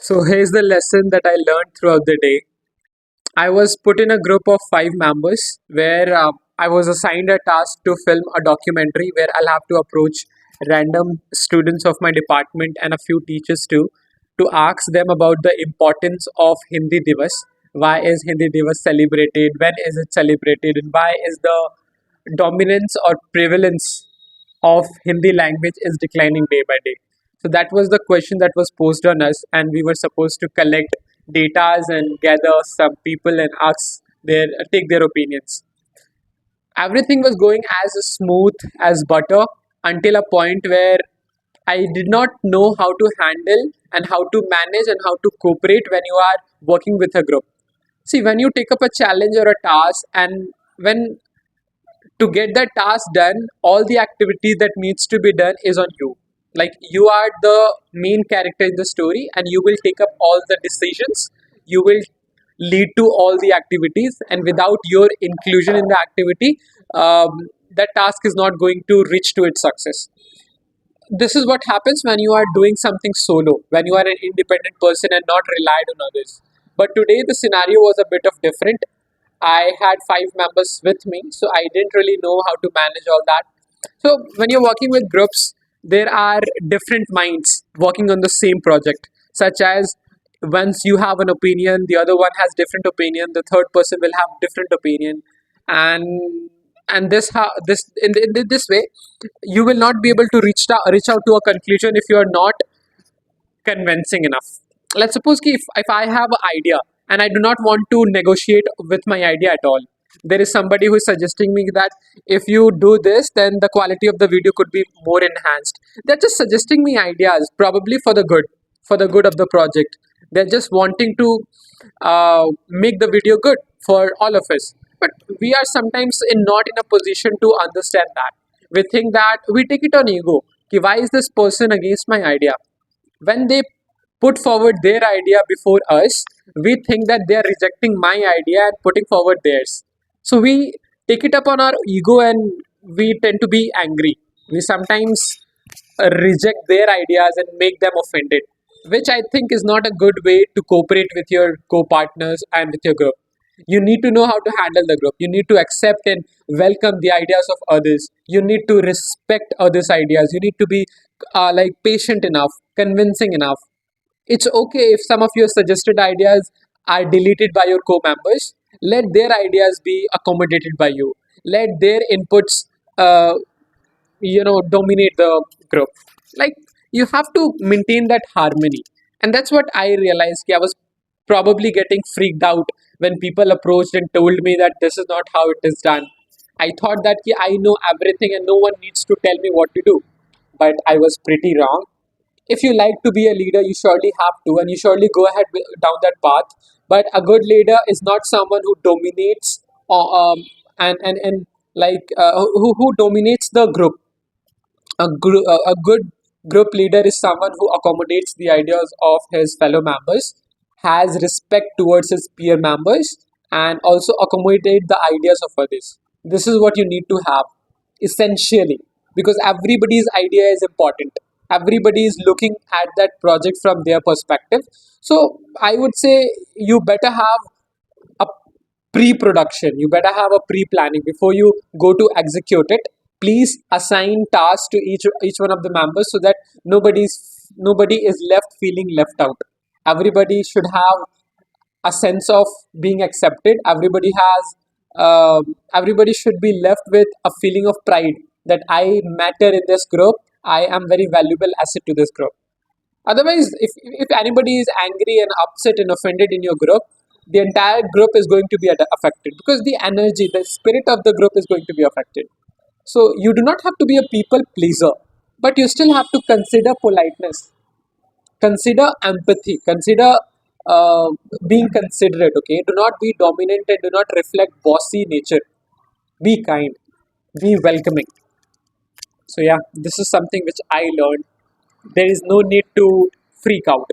So here's the lesson that I learned throughout the day. I was put in a group of 5 members where I was assigned a task to film a documentary where I'll have to approach random students of my department and a few teachers too to ask them about the importance of Hindi Divas. Why is Hindi Divas celebrated? When is it celebrated? And why is the dominance or prevalence of Hindi language is declining day by day? So that was the question that was posed on us, and we were supposed to collect data and gather some people and ask their take their opinions. Everything was going as smooth as butter until a point where I did not know how to handle and how to manage and how to cooperate when you are working with a group. See, when you take up a challenge or a task, and when to get that task done, all the activities that needs to be done is on you. Like you are the main character in the story, and you will take up all the decisions. You will lead to all the activities, and without your inclusion in the activity, that task is not going to reach to its success. This is what happens when you are doing something solo, when you are an independent person and not relied on others. But today the scenario was a bit of different. I had 5 members with me, so I didn't really know how to manage all that. So when you're working with groups, there are different minds working on the same project, such as once you have an opinion, the other one has different opinion, the third person will have different opinion, and this way you will not be able to reach out to a conclusion if you are not convincing enough. Let's suppose ki if I have an idea and I do not want to negotiate with my idea at all, there is somebody who is suggesting me that if you do this, then the quality of the video could be more enhanced. They're just suggesting me ideas, probably for the good of the project. They're just wanting to make the video good for all of us. But we are sometimes not in a position to understand that. We think that we take it on ego. Ki why is this person against my idea? When they put forward their idea before us, we think that they are rejecting my idea and putting forward theirs. So we take it up on our ego and we tend to be angry. We sometimes reject their ideas and make them offended, which I think is not a good way to cooperate with your co partners and with your group. You need to know how to handle the group. You need to accept and welcome the ideas of others. You need to respect others' ideas. You need to be like patient enough, convincing enough. It's okay if some of your suggested ideas are deleted by your co-members. Let their ideas be accommodated by you. Let their inputs dominate the group. Like you have to maintain that harmony, and that's what I realized. I was probably getting freaked out when people approached and told me that this is not how it is done. I thought that I know everything and no one needs to tell me what to do, but I was pretty wrong. If you like to be a leader, you surely have to, and you surely go ahead down that path. But a good leader is not someone who dominates, and like who dominates the group. A good group leader is someone who accommodates the ideas of his fellow members, has respect towards his peer members, and also accommodate the ideas of others. This is what you need to have, essentially, because everybody's idea is important. Everybody is looking at that project from their perspective. So I would say you better have a pre-production. You better have a pre-planning before you go to execute it. Please assign tasks to each one of the members so that nobody is left feeling left out. Everybody should have a sense of being accepted. Everybody should be left with a feeling of pride that I matter in this group. I am very valuable asset to this group. Otherwise, if anybody is angry and upset and offended in your group, the entire group is going to be affected, because the energy, the spirit of the group is going to be affected. So you do not have to be a people pleaser, but you still have to consider politeness, consider empathy, consider being considerate. Okay, do not be dominant and do not reflect bossy nature. Be kind, be welcoming. So yeah, this is something which I learned. There is no need to freak out.